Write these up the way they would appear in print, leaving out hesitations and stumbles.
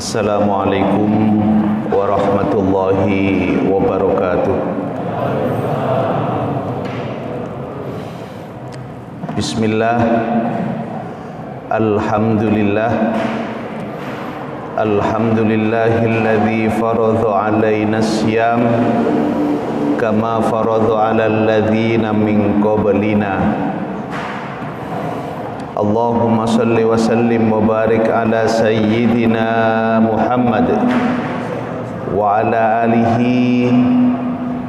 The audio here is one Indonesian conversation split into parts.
Assalamualaikum warahmatullahi wabarakatuh. Bismillah. Alhamdulillah. Alhamdulillahilladzi faradha alaina siyam kama faradha alal ladzina min qablina. Allahumma salli wa sallim wa barik ala sayyidina Muhammad wa ala alihi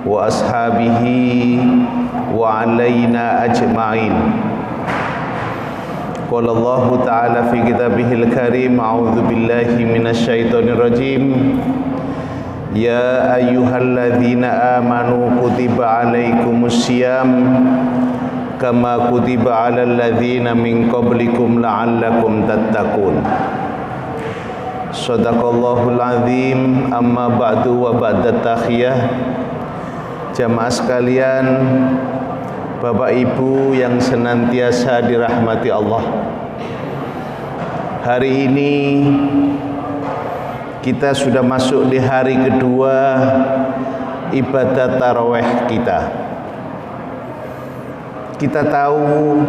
wa ashabihi wa alaina ajma'in. Qala Allah ta'ala fi kitabihil karim, a'udzu billahi minasy syaithanir rajim. Ya ayyuhalladzina amanu kutiba alaikumus syiyam kama kutiba alal ladzina min qablikum la'allakum tattaqun. Shadaqallahul azim. Amma ba'du wa ba'da takhiyah. Jamaah sekalian, Bapak Ibu yang senantiasa dirahmati Allah, hari ini kita sudah masuk di hari kedua ibadah tarawih kita. Kita tahu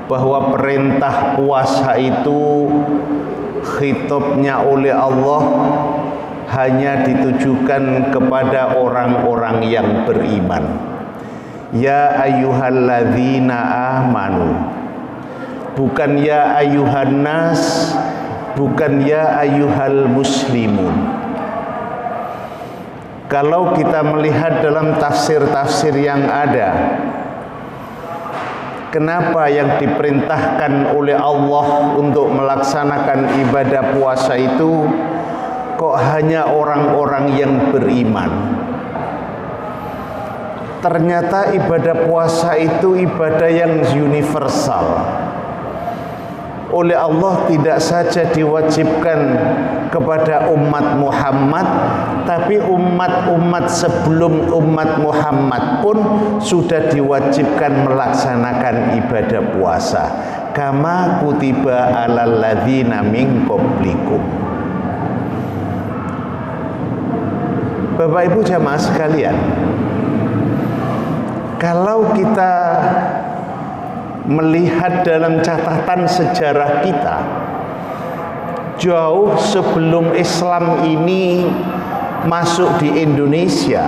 bahwa perintah puasa itu khitabnya oleh Allah hanya ditujukan kepada orang-orang yang beriman. Ya ayyuhalladzina amanu, bukan ya ayyuhan nas, bukan ya ayyuhal muslimun. Kalau kita melihat dalam tafsir-tafsir yang ada, kenapa yang diperintahkan oleh Allah untuk melaksanakan ibadah puasa itu kok hanya orang-orang yang beriman? Ternyata ibadah puasa itu ibadah yang universal. Oleh Allah tidak saja diwajibkan kepada umat Muhammad, tapi umat-umat sebelum umat Muhammad pun sudah diwajibkan melaksanakan ibadah puasa. Kama kutiba alal ladzina min qablikum. Bapak Ibu jamaah sekalian, kalau kita melihat dalam catatan sejarah kita, jauh sebelum Islam ini masuk di Indonesia,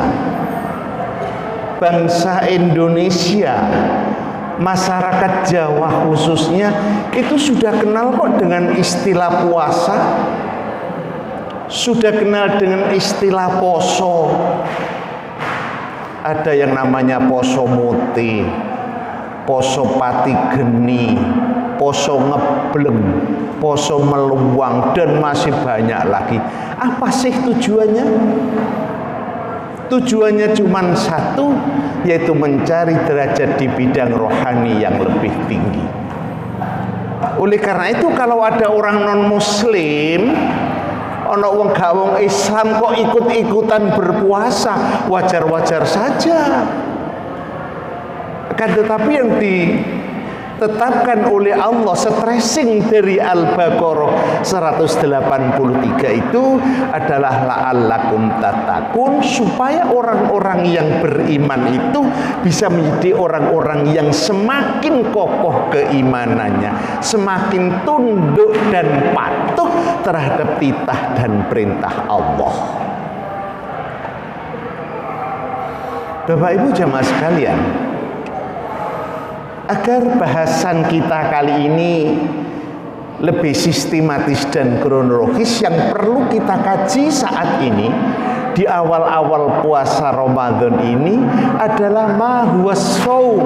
bangsa Indonesia, masyarakat Jawa khususnya itu sudah kenal kok dengan istilah puasa, sudah kenal dengan istilah poso. Ada yang namanya poso muti, poso pati geni, poso ngebleng, poso meluang, dan masih banyak lagi. Apa sih tujuannya? Tujuannya cuma satu, yaitu mencari derajat di bidang rohani yang lebih tinggi. Oleh karena itu, kalau ada orang non-muslim, ono wong gak wong Islam kok ikut-ikutan berpuasa, wajar-wajar saja. Kan tetapi yang ditetapkan oleh Allah, stressing dari Al-Baqarah 183 itu adalah la'allakum tattaqun, supaya orang-orang yang beriman itu bisa menjadi orang-orang yang semakin kokoh keimanannya, semakin tunduk dan patuh terhadap titah dan perintah Allah. Bapak Ibu jamaah sekalian, agar bahasan kita kali ini lebih sistematis dan kronologis, yang perlu kita kaji saat ini di awal-awal puasa Ramadan ini adalah ma huwas shaum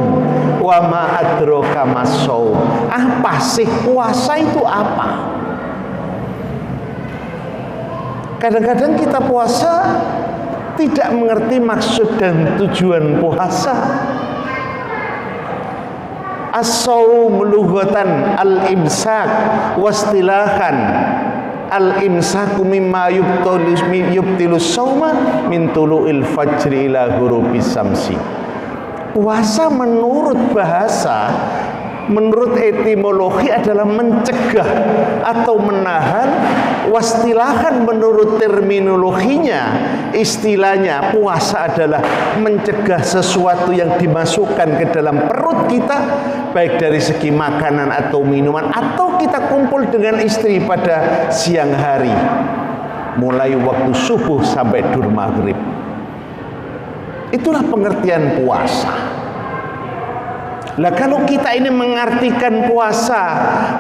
wa ma adraka mas shaum. Apa sih puasa itu apa? Kadang-kadang kita puasa tidak mengerti maksud dan tujuan puasa. As-shaum lughatan al-imsak, wastilahan al-imsaku mimma yubtilus shauma min tulu'il fajri ila ghurubis samsi. Puasa menurut bahasa, menurut etimologi adalah mencegah atau menahan Wastilahan menurut terminologinya, istilahnya puasa adalah mencegah sesuatu yang dimasukkan ke dalam perut kita, baik dari segi makanan atau minuman, atau kita kumpul dengan istri pada siang hari mulai waktu subuh sampai dur maghrib. Itulah pengertian puasa. Lah kalau kita ini mengartikan puasa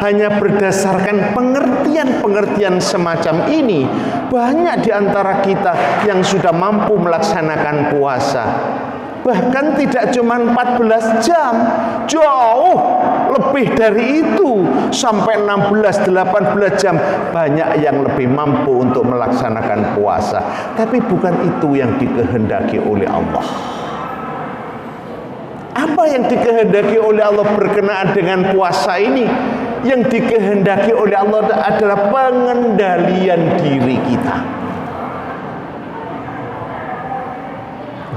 hanya berdasarkan pengertian-pengertian semacam ini, banyak di antara kita yang sudah mampu melaksanakan puasa. Bahkan tidak cuma 14 jam, jauh lebih dari itu, sampai 16-18 jam. Banyak yang lebih mampu untuk melaksanakan puasa. Tapi bukan itu yang dikehendaki oleh Allah. Apa yang dikehendaki oleh Allah berkenaan dengan puasa ini? Yang dikehendaki oleh Allah adalah pengendalian diri kita.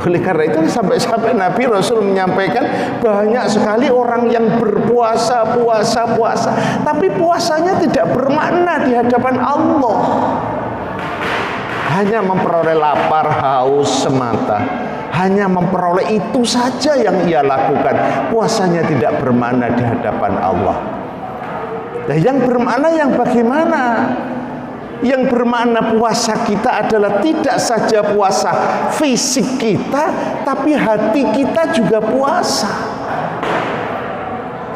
Oleh karena itu sampai-sampai Nabi Rasul menyampaikan banyak sekali orang yang berpuasa, puasa, tapi puasanya tidak bermakna di hadapan Allah. Hanya memperoleh lapar, haus semata. Hanya memperoleh itu saja yang ia lakukan. Puasanya tidak bermakna di hadapan Allah. Nah, yang bermakna yang bagaimana? Yang bermakna puasa kita adalah tidak saja puasa fisik kita, tapi hati kita juga puasa.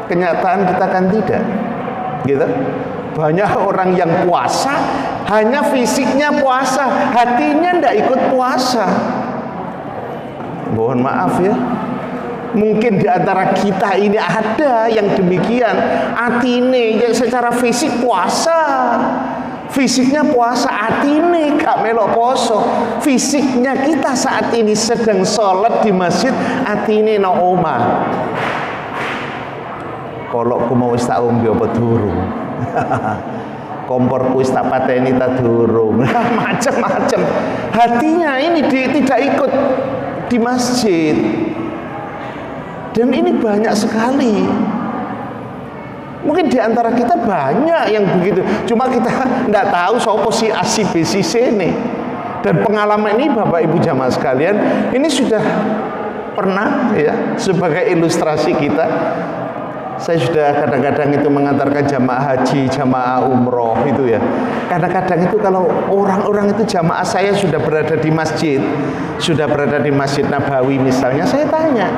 Kenyataan kita kan tidak, gitu. Banyak orang yang puasa, hanya fisiknya puasa, hatinya tidak ikut puasa. Mohon maaf ya, mungkin di antara kita ini ada yang demikian. Atine yang secara fisik puasa, fisiknya puasa, atine gak melok poso. Fisiknya kita saat ini sedang sholat di masjid, atine no omah. Kalau ku mau wis tak ombe apa durung? Komporku wis tak pateni ta durung? Macam-macam. Hatinya ini tidak ikut di masjid. Dan ini banyak sekali. Mungkin di antara kita banyak yang begitu. Cuma kita tidak tahu sopo si A si B si C ini. Dan pengalaman ini Bapak Ibu jamaah sekalian, ini sudah pernah ya sebagai ilustrasi kita. Saya sudah kadang-kadang itu mengantarkan jamaah haji, jamaah umroh itu ya. Kadang-kadang itu kalau orang-orang itu jamaah saya sudah berada di masjid, sudah berada di Masjid Nabawi misalnya, saya tanya,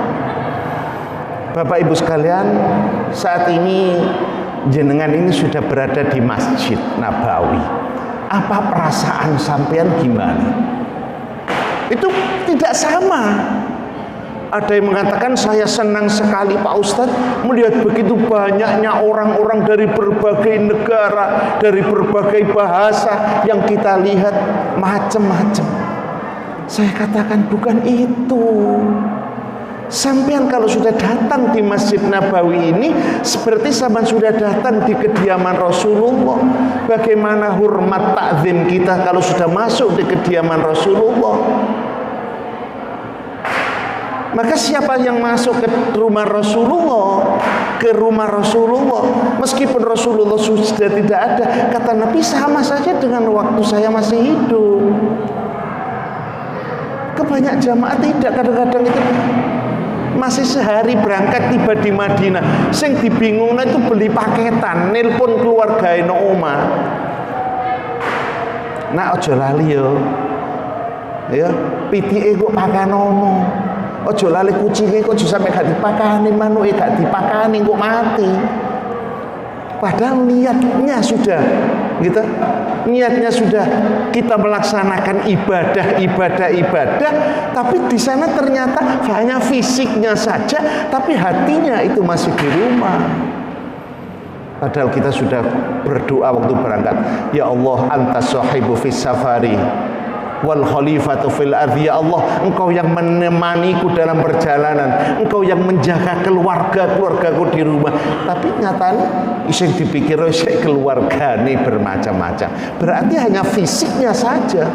Bapak Ibu sekalian, saat ini jenengan ini sudah berada di Masjid Nabawi, apa perasaan sampean gimana? Itu tidak sama. Ada yang mengatakan saya senang sekali Pak Ustadz melihat begitu banyaknya orang-orang dari berbagai negara, dari berbagai bahasa yang kita lihat macam-macam. Saya katakan bukan itu. Sampean kalau sudah datang di Masjid Nabawi ini seperti sampean sudah datang di kediaman Rasulullah. Bagaimana hormat takzim kita kalau sudah masuk di kediaman Rasulullah. Maka siapa yang masuk ke rumah Rasulullah, meskipun Rasulullah sudah tidak ada, kata Nabi sama saja dengan waktu saya masih hidup. Kebanyak jamaah tidak, kadang-kadang itu masih sehari berangkat tiba di Madinah, sing dibingungna itu beli paketan, nelpon keluarga eno omah. Nak ojo lali yo, ya pitike kok pakanono. Ojo lali kucingnya kok sampai gak dipakani, manuke gak dipakani kok mati. Padahal niatnya sudah, gitu. Niatnya sudah kita melaksanakan ibadah, tapi di sana ternyata hanya fisiknya saja, tapi hatinya itu masih di rumah. Padahal kita sudah berdoa waktu berangkat, ya Allah, antas sahibu fis safari wal khalifatu fil ardi, ya Allah, engkau yang menemaniku dalam perjalanan, engkau yang menjaga keluargaku di rumah. Tapi nyatanya iseng dipikir iseng keluarga ini bermacam-macam. Berarti hanya fisiknya saja.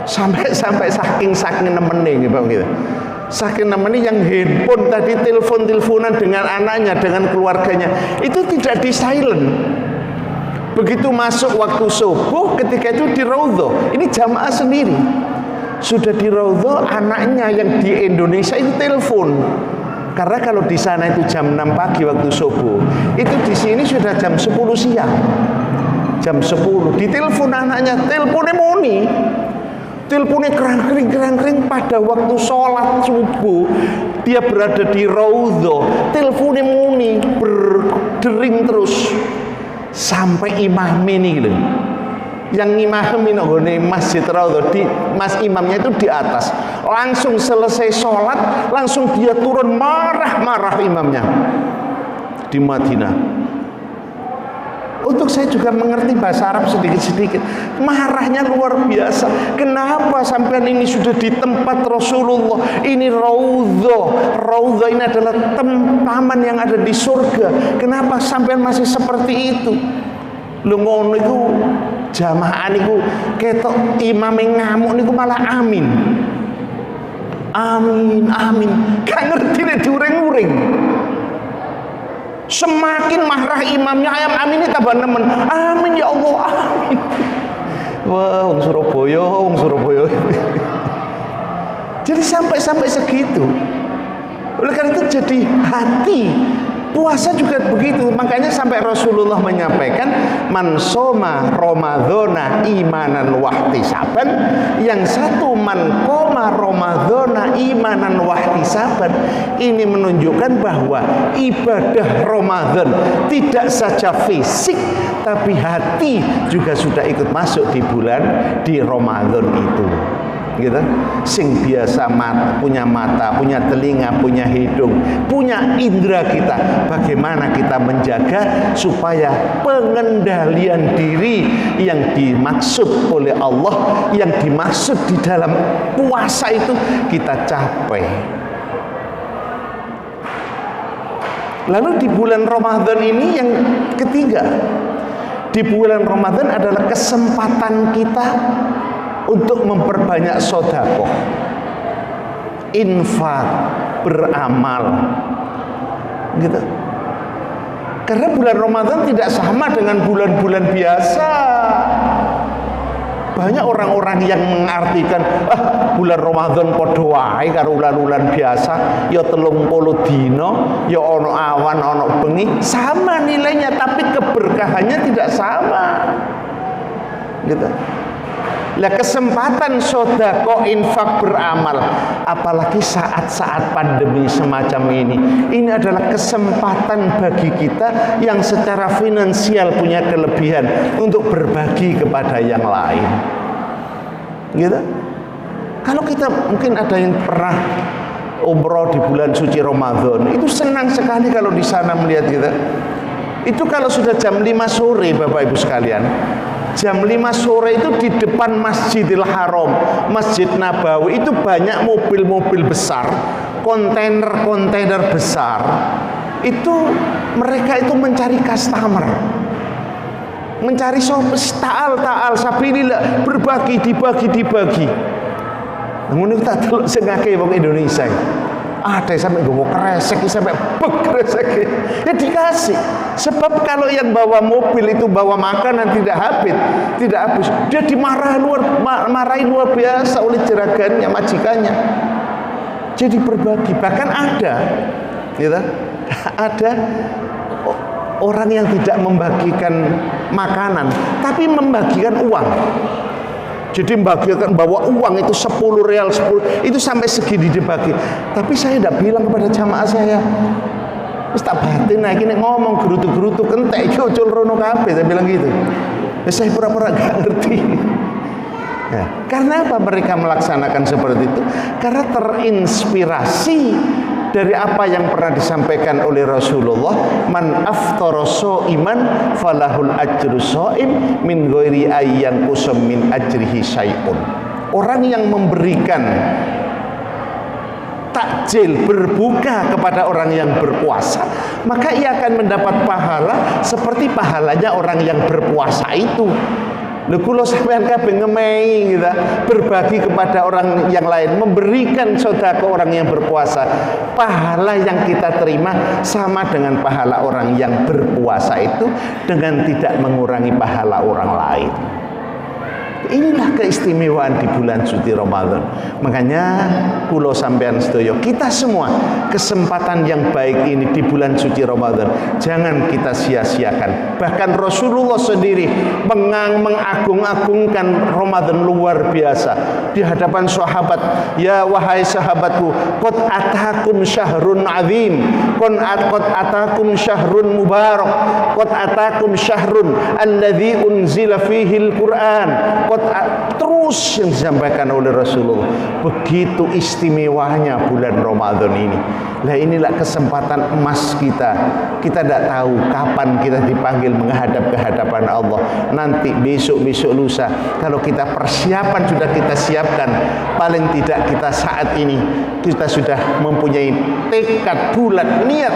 Sampai saking nemenin gitu. Saking nemenin yang handphone tadi teleponan dengan anaknya, dengan keluarganya, itu tidak di silent. Begitu masuk waktu subuh, ketika itu di Raudhah, ini jamaah sendiri. Sudah di Raudhah, anaknya yang di Indonesia itu telepon. Karena kalau di sana itu jam 6 pagi waktu subuh, itu di sini sudah jam 10 siang. Jam 10 ditelepon anaknya, teleponnya muni. Teleponnya kerang-kering pada waktu sholat subuh. Dia berada di Raudhah, teleponnya muni, berdering terus. Sampai imam ini gitu. Yang imam ini masjid Raudhah, mas imamnya itu di atas. Langsung selesai sholat, langsung dia turun marah-marah imamnya di Madinah. Untuk saya juga mengerti bahasa Arab sedikit-sedikit. Marahnya luar biasa. Kenapa sampean ini sudah di tempat Rasulullah? Ini Raudhah. Raudhah ini adalah taman yang ada di surga. Kenapa sampean masih seperti itu? Lu ngono iku jamaah niku ketok imam ngamuk niku malah amin. Amin, amin. Gak ngerti nek diuring-uring. Semakin marah imamnya, ayam amin ini tambah nemen. Amin ya Allah, amin. Wah, wong Surabaya. Jadi sampai segitu. Oleh karena itu jadi hati. Puasa juga begitu. Makanya sampai Rasulullah menyampaikan, man soma Ramadhana imanan wahtisaban. Yang satu man qoma Ramadhana imanan wahtisaban. Ini menunjukkan bahwa ibadah Ramadan tidak saja fisik, tapi hati juga sudah ikut masuk di Ramadan itu. Gitu. Sing biasa punya mata, punya telinga, punya hidung, punya indera kita. Bagaimana kita menjaga supaya pengendalian diri yang dimaksud oleh Allah, yang dimaksud di dalam puasa itu kita capai. Lalu di bulan Ramadan ini yang ketiga, di bulan Ramadan adalah kesempatan kita untuk memperbanyak sedekah, infak, beramal, gitu. Karena bulan Ramadan tidak sama dengan bulan-bulan biasa. Banyak orang-orang yang mengartikan bulan Ramadan padha wae karo bulan-bulan biasa, ya 30 dina, ya ono awan, ono bengi, sama nilainya, tapi keberkahannya tidak sama. Gitu. Lah kesempatan sedekah, infak, beramal, apalagi saat-saat pandemi semacam ini adalah kesempatan bagi kita yang secara finansial punya kelebihan untuk berbagi kepada yang lain. Gitu. Kalau kita mungkin ada yang pernah umroh di bulan suci Ramadan, itu senang sekali kalau di sana melihat kita. Itu kalau sudah jam 5 sore Bapak Ibu sekalian, jam 5 sore itu di depan Masjidil Haram, Masjid Nabawi itu banyak mobil-mobil besar, kontainer-kontainer besar. Itu mereka itu mencari customer, mencari ta'al sabilillah, berbagi, dibagi. Namun itu tak teluk sengake wong Indonesia. Ada sampai gowo kresek, sampai bek kresek, ya dikasih. Sebab kalau yang bawa mobil itu bawa makanan tidak habis, dia marahi luar biasa oleh jeragannya, majikannya. Jadi berbagi. Bahkan ada, gitu, ada orang yang tidak membagikan makanan, tapi membagikan uang. Jadi membagikan, bawa uang itu 10 real, 10 itu sampai segini dibagi. Tapi saya tidak bilang kepada jamaah saya, wis tak batin lagi nek ngomong gerutu-gerutu kentek iki ojol rono kabeh, saya bilang gitu. Saya pura-pura gak ngerti. Ya, karena apa mereka melaksanakan seperti itu? Karena terinspirasi dari apa yang pernah disampaikan oleh Rasulullah, man aftara shaiman falahul ajru shaim min ghairi ayyan qusam min ajrihi syai'un. Orang yang memberikan takjil, berbuka kepada orang yang berpuasa, maka ia akan mendapat pahala seperti pahalanya orang yang berpuasa itu. Lho kula sampean kabeh ngemei gitu, berbagi kepada orang yang lain, memberikan sedekah orang yang berpuasa. Pahala yang kita terima sama dengan pahala orang yang berpuasa itu dengan tidak mengurangi pahala orang lain. Inilah keistimewaan di bulan suci Ramadan. Makanya kulo sampean sedaya, kita semua kesempatan yang baik ini di bulan suci Ramadan jangan kita sia-siakan. Bahkan Rasulullah sendiri mengagung-agungkan Ramadan luar biasa di hadapan sahabat. Ya wahai sahabatku, qad atakum syahrun azim, qad atakum syahrun mubarak, qad atakum syahrun alladzi unzila fihi al-Qur'an. Terus yang disampaikan oleh Rasulullah, begitu istimewanya bulan Ramadan ini. Nah inilah kesempatan emas kita. Kita tidak tahu kapan kita dipanggil menghadap ke hadapan Allah. Nanti besok lusa, kalau kita persiapan sudah kita siapkan, paling tidak kita saat ini kita sudah mempunyai tekad bulat niat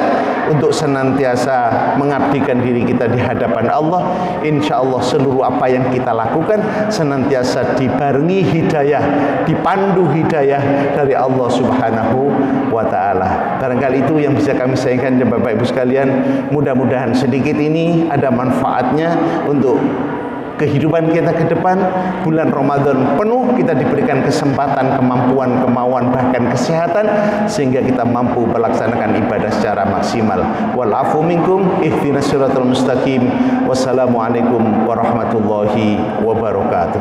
untuk senantiasa mengabdikan diri kita di hadapan Allah. Insya Allah seluruh apa yang kita lakukan senantiasa dibarengi hidayah, dipandu hidayah dari Allah Subhanahu wa ta'ala. Barangkali itu yang bisa kami sampaikan Bapak Ibu sekalian. Mudah-mudahan sedikit ini ada manfaatnya untuk kehidupan kita ke depan. Bulan Ramadan penuh kita diberikan kesempatan, kemampuan, kemauan, bahkan kesehatan sehingga kita mampu melaksanakan ibadah secara maksimal. Wal afu minkum, ihdinas siratal mustaqim. Wassalamualaikum warahmatullahi wabarakatuh.